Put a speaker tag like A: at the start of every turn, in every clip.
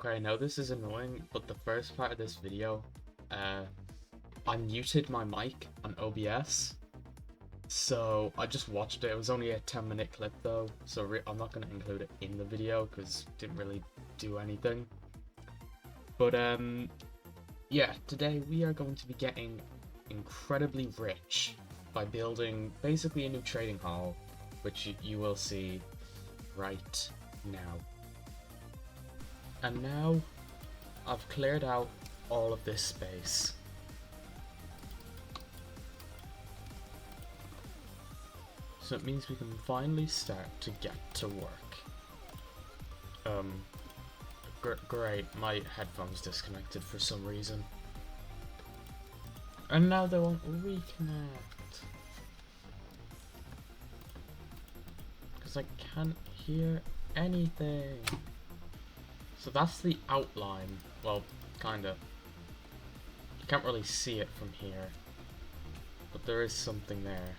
A: Okay, I know this is annoying, but the first part of this video, I muted my mic on OBS, so I just watched it. It was only a 10-minute clip though, so I'm not going to include it in the video because it didn't really do anything. But yeah, today we are going to be getting incredibly rich by building basically a new trading hall, which you will see right now. And now I've cleared out all of this space. So it means we can finally start to get to work. Great, my headphones disconnected for some reason. And now they won't reconnect. Because I can't hear anything. So that's the outline. Well, kinda. You can't really see it from here. But there is something there.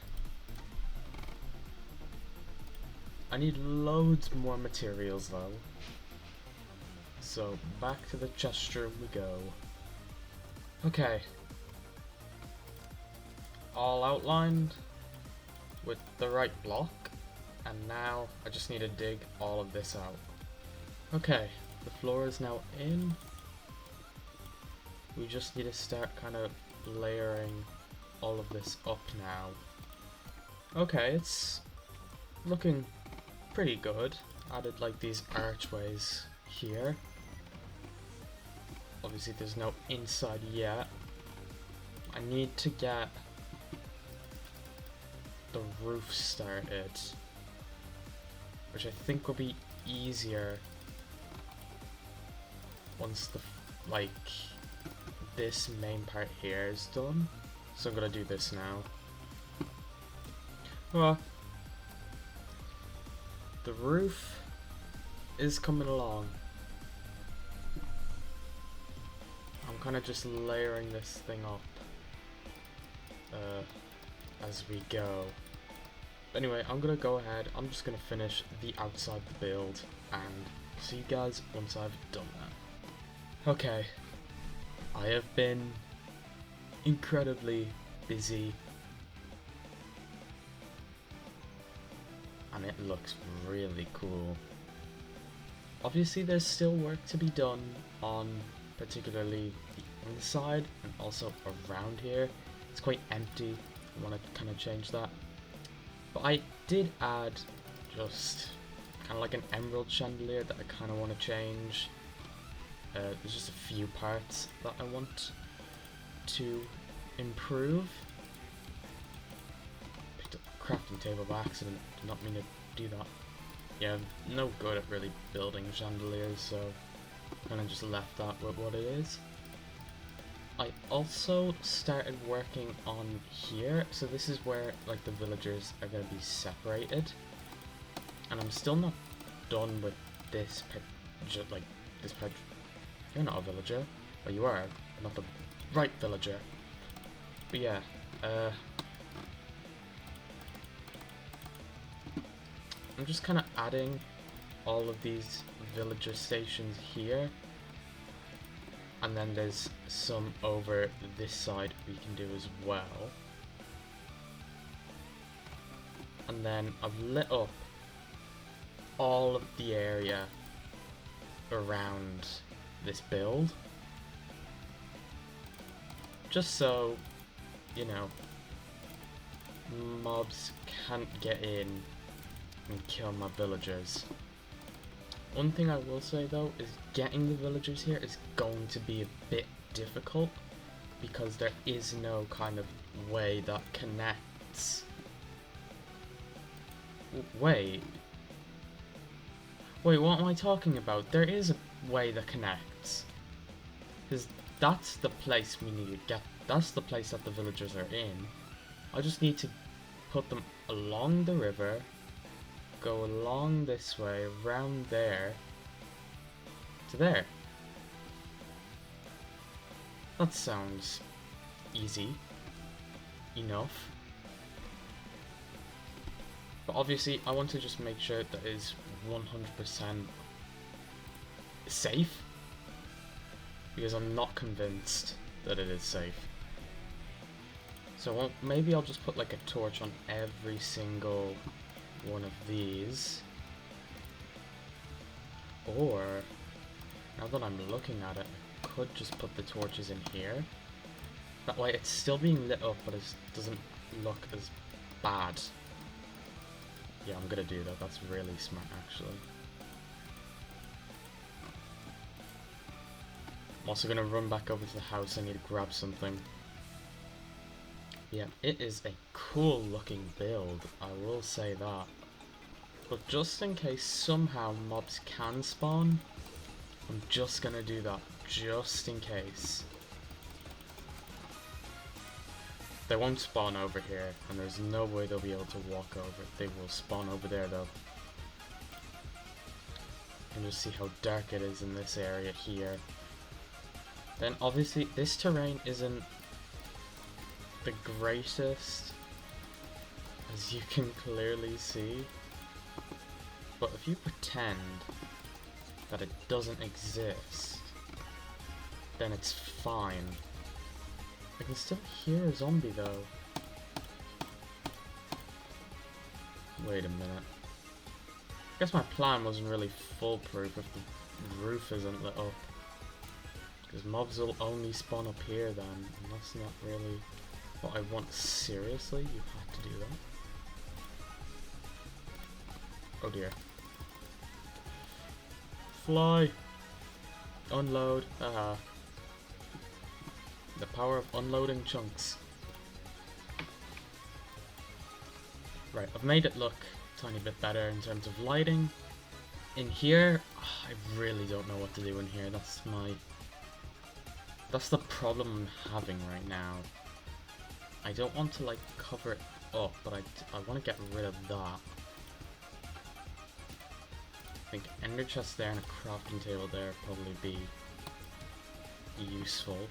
A: I need loads more materials though. So back to the chest room we go. Okay. All outlined with the right block. And now I just need to dig all of this out. Okay. The floor is now in. We just need to start kind of layering all of this up now. Okay, it's looking pretty good. Added like these archways here. Obviously there's no inside yet. I need to get the roof started, which I think will be easier once the this main part here is done. So I'm gonna do this now. Well, the roof is coming along. I'm kind of just layering this thing up as we go. But anyway, I'm gonna go ahead. I'm just gonna finish the outside build and see you guys once I've done that. Okay, I have been incredibly busy and it looks really cool. Obviously there's still work to be done on particularly the inside and also around here. It's quite empty. I want to kind of change that. But I did add just kind of like an emerald chandelier that I kind of want to change. There's just a few parts that I want to improve. Picked up a crafting table by accident, did not mean to do that. Yeah, I'm no good at really building chandeliers, so kind of just left that with what it is. I also started working on here, so this is where like the villagers are going to be separated. And I'm still not done with this this part. You're not a villager. Well, you are, but not the right villager. But yeah, I'm just kind of adding all of these villager stations here. And then there's some over this side we can do as well. And then I've lit up all of the area around this build, just so, you know, mobs can't get in and kill my villagers. One thing I will say though is getting the villagers here is going to be a bit difficult because there is no kind of way that connects. Wait, what am I talking about? There is a way that connects. Because that's the place we need to get. That's the place that the villagers are in. I just need to put them along the river, go along this way, around there, to there. That sounds easy enough. But obviously I want to just make sure that is 100% safe. because I'm not convinced that it is safe. So maybe I'll just put like a torch on every single one of these. Or, now that I'm looking at it, I could just put the torches in here. That way it's still being lit up, but it doesn't look as bad. Yeah, I'm gonna do that. That's really smart, actually. I'm also gonna run back over to the house. I need to grab something. Yeah, it is a cool looking build, I will say that. But just in case somehow mobs can spawn, I'm just gonna do that, just in case. They won't spawn over here, and there's no way they'll be able to walk over. They will spawn over there though. And just see how dark it is in this area here. Then obviously this terrain isn't the greatest, as you can clearly see. But if you pretend that it doesn't exist, then it's fine. I can still hear a zombie though. Wait a minute. I guess my plan wasn't really foolproof if the roof isn't lit up. Because mobs will only spawn up here then, and that's not really what I want. Seriously? You had to do that? Oh dear. Fly! Unload. Haha. The power of unloading chunks. Right, I've made it look a tiny bit better in terms of lighting. In here, I really don't know what to do in here. That's the problem I'm having right now. I don't want to like cover it up, but I want to get rid of that. I think ender chest there and a crafting table there probably be useful.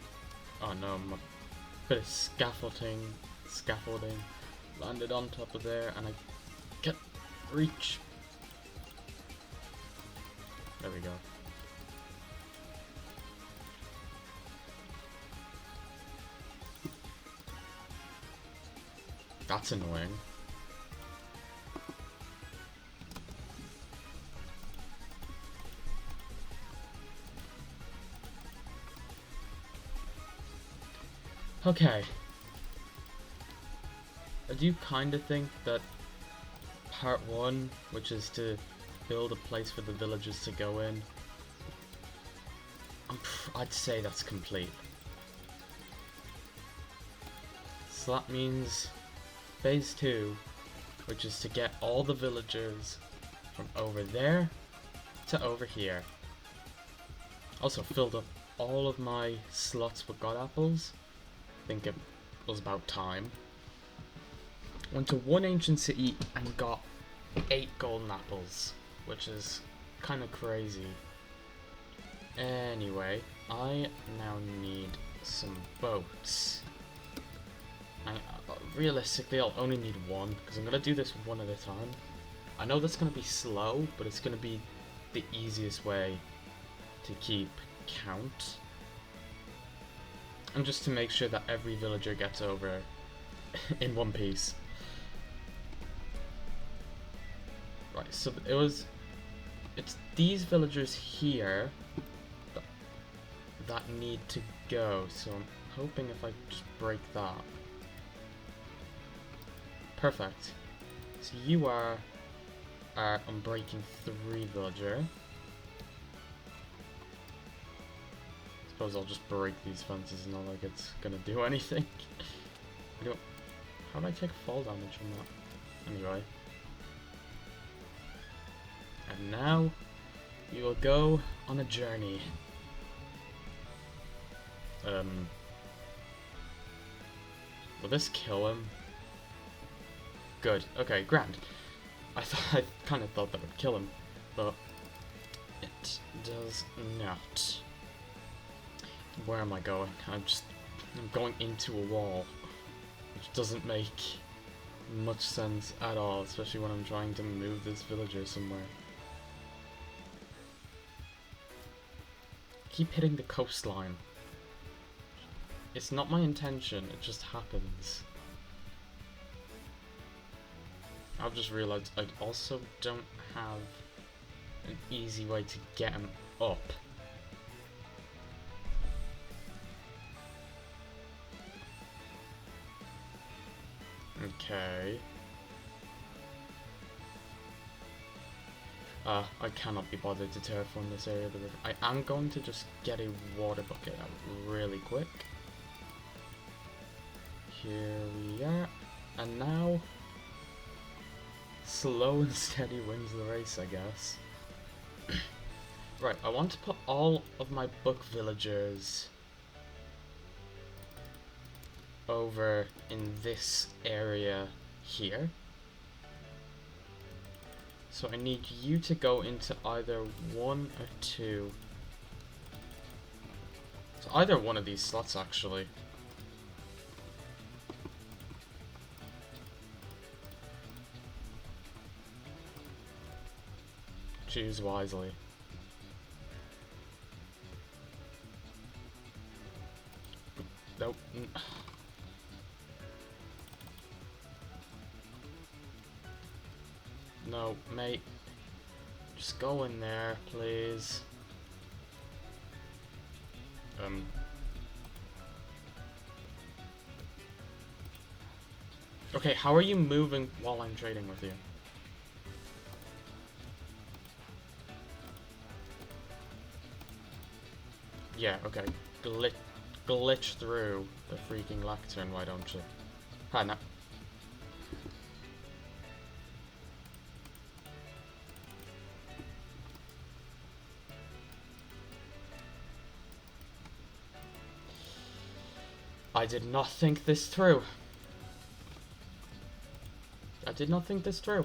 A: Oh no, my bit of scaffolding landed on top of there, and I can't reach. There we go. That's annoying. Okay. I do kind of think that part 1, which is to build a place for the villagers to go in, I'd say that's complete. So that means phase 2, which is to get all the villagers from over there to over here. Also filled up all of my slots with god apples. I think it was about time. Went to one ancient city and got 8 golden apples, which is kind of crazy. Anyway, I now need some boats. Realistically, I'll only need one, because I'm going to do this one at a time. I know that's going to be slow, but it's going to be the easiest way to keep count. And just to make sure that every villager gets over in one piece. Right, so it's these villagers here that need to go, so I'm hoping if I just break that. Perfect. So you are Unbreaking 3 villager. Suppose I'll just break these fences, not like it's gonna do anything. How do I take fall damage from that? Anyway. And now, we will go on a journey. Will this kill him? Good. Okay, grand. I kind of thought that would kill him, but it does not. Where am I going? I'm going into a wall, which doesn't make much sense at all, especially when I'm trying to move this villager somewhere. keep hitting the coastline. It's not my intention, it just happens. I've just realized I also don't have an easy way to get him up. Okay. I cannot be bothered to terraform this area of the river. I am going to just get a water bucket out really quick. Here we are. And now, slow and steady wins the race, I guess. Right, I want to put all of my book villagers over in this area here. So I need you to go into either one or two. So either one of these slots, actually. Choose wisely. Nope. No, mate. Just go in there, please. Okay, how are you moving while I'm trading with you? Yeah, okay. Glitch through the freaking lectern, why don't you? Ah, no. I did not think this through. I did not think this through.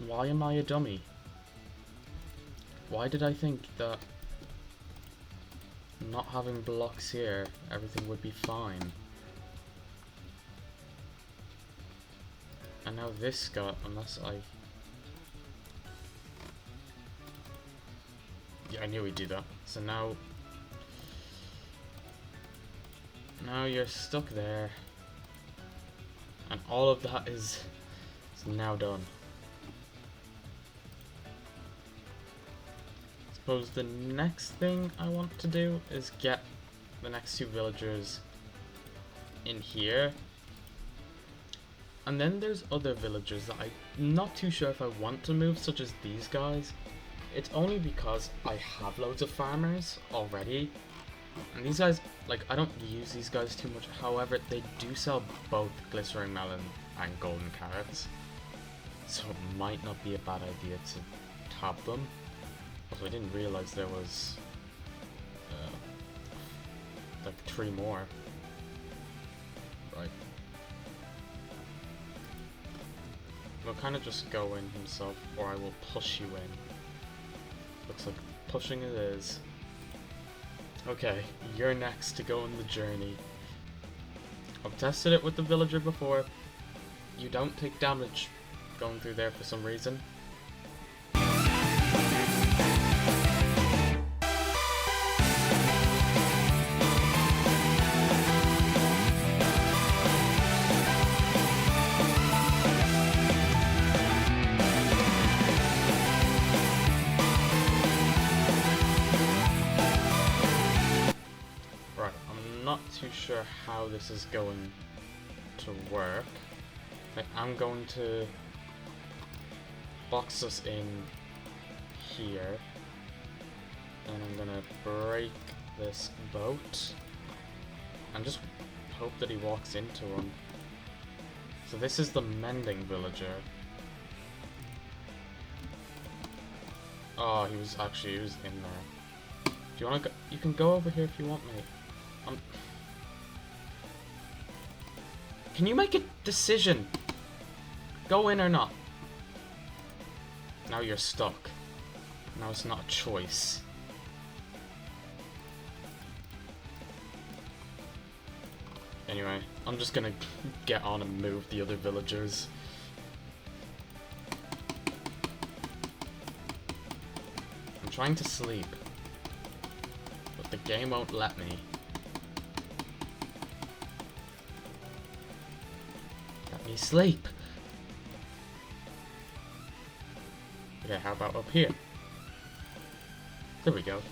A: Why am I a dummy? Why did I think that not having blocks here, everything would be fine? And now this got, unless I... Yeah, I knew he'd do that. So now... Now you're stuck there. And all of that is now done. Suppose the next thing I want to do is get the next two villagers in here. And then there's other villagers that I'm not too sure if I want to move, such as these guys. It's only because I have loads of farmers already. And these guys, like, I don't use these guys too much. However, they do sell both Glycerine Melon and Golden Carrots. So it might not be a bad idea to tap them. Also, I didn't realize there was like 3 more. Right. We'll kind of just go in himself, or I will push you in. Looks like pushing it is. Okay, you're next to go on the journey. I've tested it with the villager before. You don't take damage going through there for some reason. Too sure how this is going to work. I'm going to box us in here, and I'm gonna break this boat and just hope that he walks into him. So this is the mending villager. Oh, he was in there. Do you wanna go? You can go over here if you want, mate. Can you make a decision? Go in or not? Now you're stuck. Now it's not a choice. Anyway, I'm just gonna get on and move the other villagers. trying to sleep, but the game won't let me. Let me sleep. Okay, how about up here? There we go.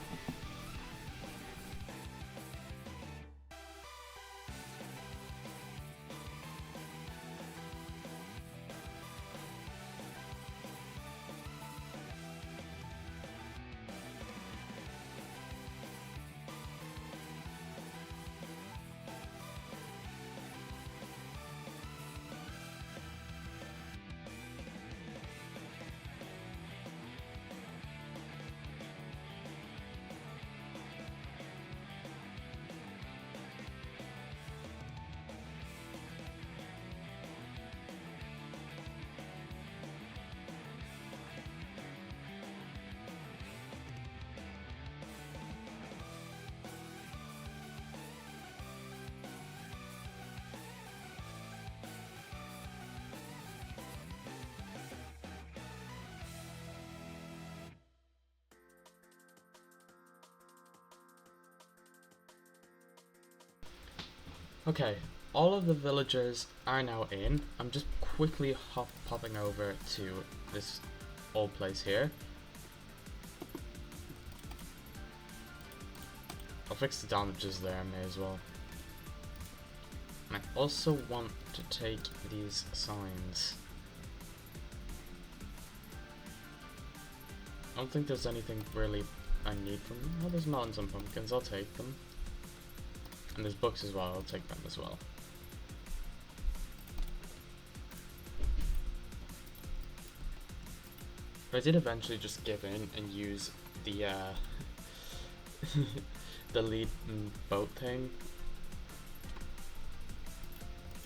A: Okay, all of the villagers are now in. I'm just quickly popping over to this old place here. I'll fix the damages there, may as well. I also want to take these signs. I don't think there's anything really I need from them. Oh, there's melons and pumpkins, I'll take them. And there's books as well, I'll take them as well. But I did eventually just give in and use the the lead boat thing.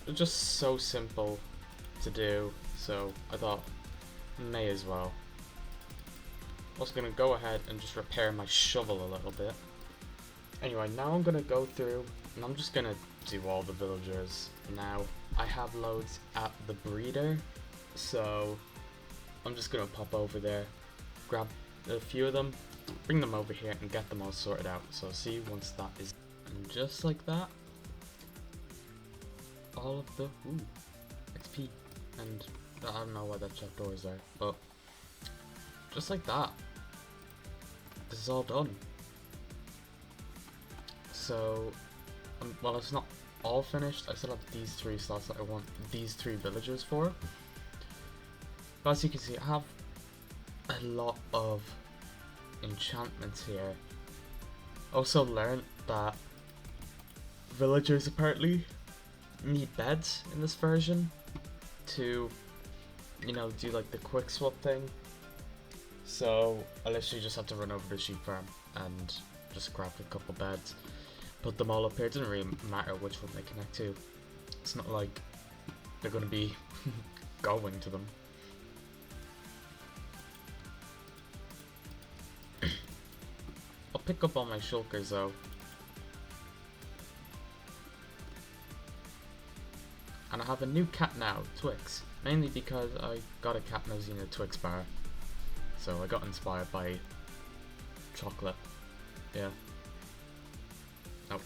A: It was just so simple to do, so I thought may as well. Also gonna go ahead and just repair my shovel a little bit. Anyway, now I'm gonna go through and I'm just gonna do all the villagers now. I have loads at the breeder, so I'm just gonna pop over there, grab a few of them, bring them over here and get them all sorted out. So see once that is, and just like that, all of the XP, and I don't know why that trapdoor is there, but just like that, this is all done. So, well, it's not all finished. I still have these 3 slots that I want these 3 villagers for. But as you can see, I have a lot of enchantments here. Also learned that villagers apparently need beds in this version to, you know, do like the quick swap thing. So I literally just have to run over to the sheep farm and just grab a couple beds, put them all up here. It doesn't really matter which one they connect to. It's not like they're going to be going to them. I'll pick up all my shulkers though. And I have a new cat now, Twix. Mainly because I got a cat nosy in a Twix bar. So I got inspired by chocolate. Yeah. Oh.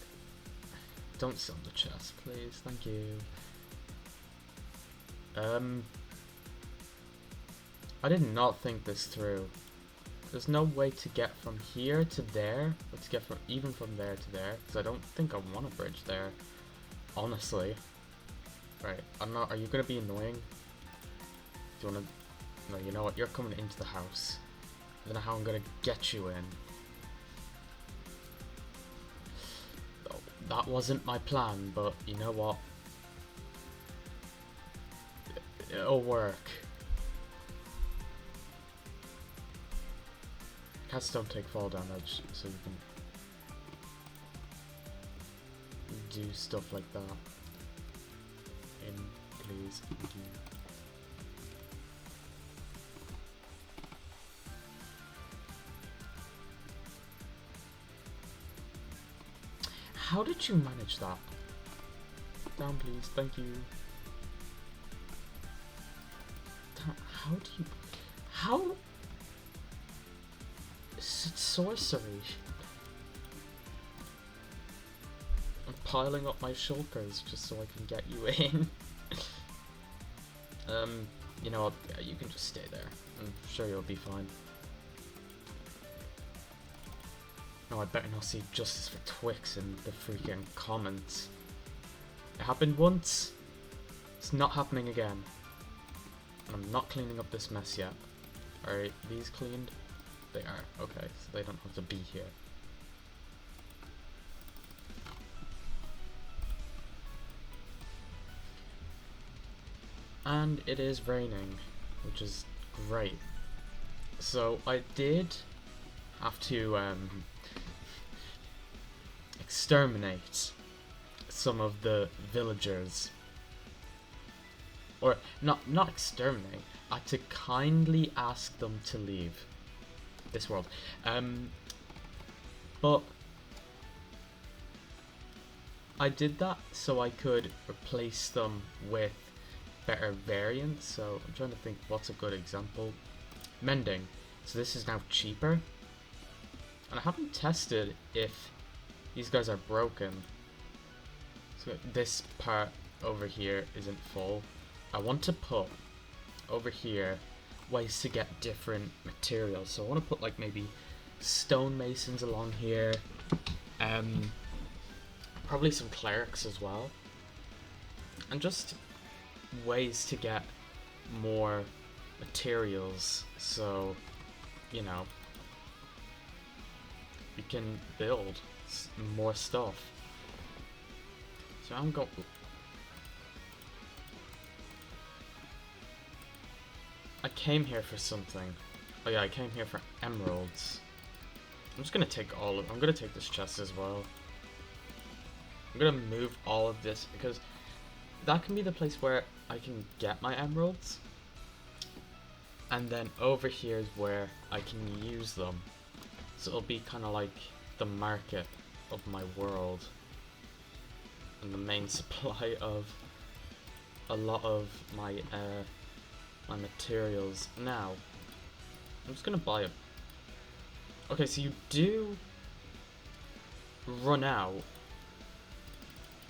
A: Don't sell the chest, please. Thank you. I did not think this through. There's no way to get from here to there, or to get from even from there to there, because I don't think I want a bridge there. Honestly. Right, I'm not. Are you gonna be annoying? Do you wanna? No, you know what? You're coming into the house. I don't know how I'm gonna get you in. Oh, that wasn't my plan, but you know what? It'll work. Cats don't take fall damage, so you can do stuff like that. In, please, thank you. How did you manage that? Down, please, thank you. How do you... How... It's sorcery. I'm piling up my shulkers just so I can get you in. You know what? Yeah, you can just stay there. I'm sure you'll be fine. Oh, I better not see justice for Twix in the freaking comments. It happened once. It's not happening again. And I'm not cleaning up this mess yet. Are these cleaned? They are. Okay, so they don't have to be here. And it is raining, which is great. So I did have to exterminate some of the villagers. Or not exterminate. I had to kindly ask them to leave this world. But I did that so I could replace them with better variants. So I'm trying to think what's a good example. Mending. So this is now cheaper. And I haven't tested if these guys are broken. So this part over here isn't full. I want to put over here ways to get different materials. So I want to put like maybe stonemasons along here. Probably some clerics as well. And just ways to get more materials, so you know we can build more stuff. So I'm going. I came here for something. Oh yeah, I came here for emeralds. I'm just gonna take all of. I'm gonna take this chest as well. I'm gonna move all of this because that can be the place where I can get my emeralds. And then over here is where I can use them. So it'll be kind of like the market of my world. And the main supply of a lot of my my materials. Now, I'm just gonna buy a... Okay, so you do run out.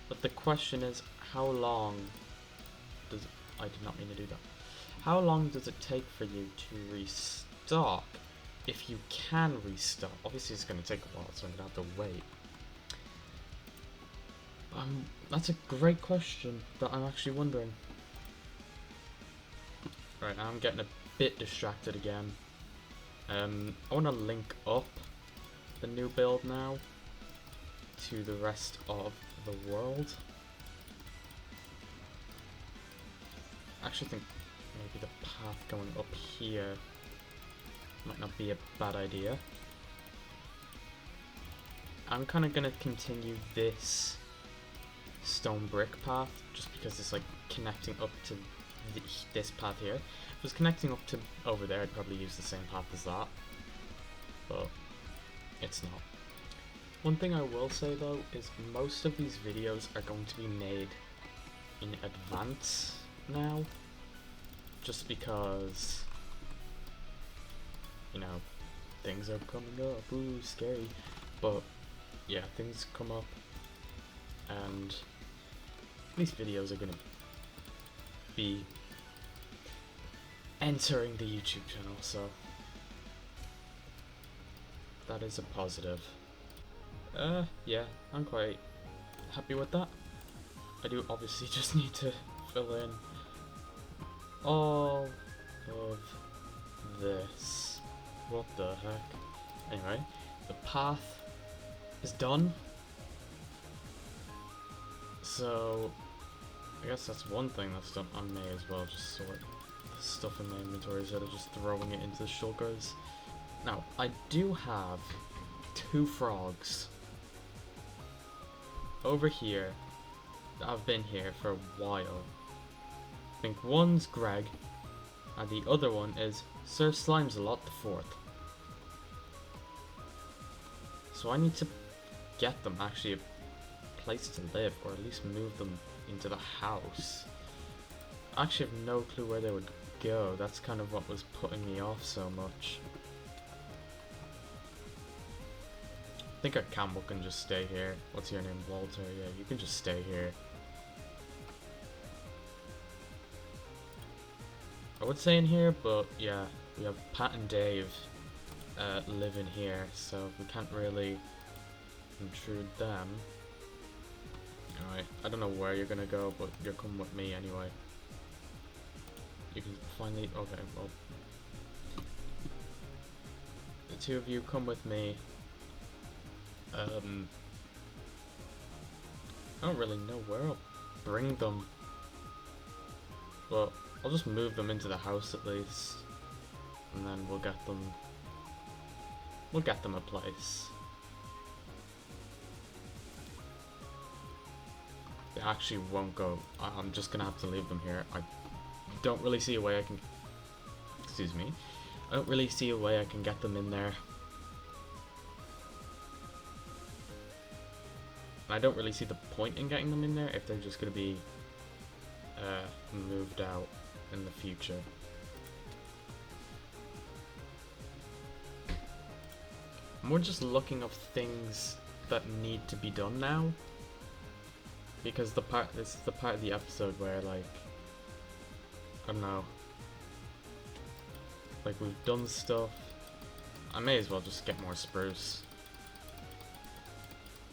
A: But the question is, how long does... I did not mean to do that. How long does it take for you to restock? If you can restock. Obviously it's going to take a while, so I'm going to have to wait. That's a great question that I'm actually wondering. Right, now I'm getting a bit distracted again. I want to link up the new build now to the rest of the world. I actually think maybe the path going up here might not be a bad idea. I'm kind of going to continue this stone brick path just because it's like connecting up to this path here. If it was connecting up to over there, I'd probably use the same path as that, but it's not. One thing I will say though is most of these videos are going to be made in advance now, just because, you know, things are coming up. Ooh, scary. But yeah, things come up and these videos are gonna be entering the YouTube channel, so that is a positive. Yeah, I'm quite happy with that. I do obviously just need to fill in all of this. What the heck? Anyway, the path is done. So I guess that's one thing that's done. I may as well just sort the stuff in my inventory instead of just throwing it into the shulkers. Now, I do have 2 frogs over here that have been here for a while. I think one's Greg, and the other one is Sir Slimesalot the 4th. So I need to get them actually a place to live, or at least move them into the house. I actually have no clue where they would go. That's kind of what was putting me off so much. think our Campbell can just stay here. What's your name? Walter? Yeah, you can just stay here. I would say in here, but yeah, we have Pat and Dave living here, so we can't really intrude them. Alright, I don't know where you're gonna go, but you're coming with me anyway. You can finally... okay, well... the two of you come with me. I don't really know where I'll bring them. But I'll just move them into the house at least. And then we'll get them... we'll get them a place. They actually won't go. I'm just gonna have to leave them here. I don't really see a way I can... excuse me. I don't really see a way I can get them in there. I don't really see the point in getting them in there if they're just gonna be moved out in the future. We're just looking up things that need to be done now. Because this is the part of the episode where, like, I don't know, like, we've done stuff. I may as well just get more spruce.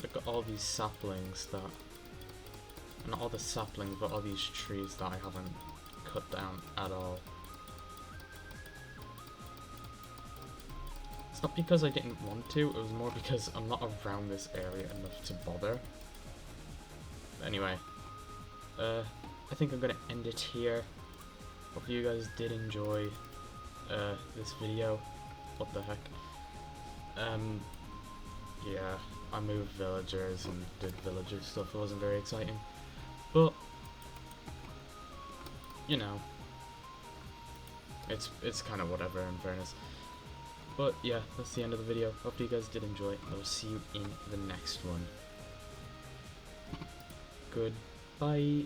A: Look at all these saplings that, not all the saplings, but all these trees that I haven't cut down at all. It's not because I didn't want to, it was more because I'm not around this area enough to bother. Anyway, I think I'm gonna end it here. Hope you guys did enjoy this video. What the heck? Yeah, I moved villagers and did villager stuff. It wasn't very exciting, but you know, it's kind of whatever in fairness. But yeah, that's the end of the video. Hope you guys did enjoy. I will see you in the next one. Goodbye.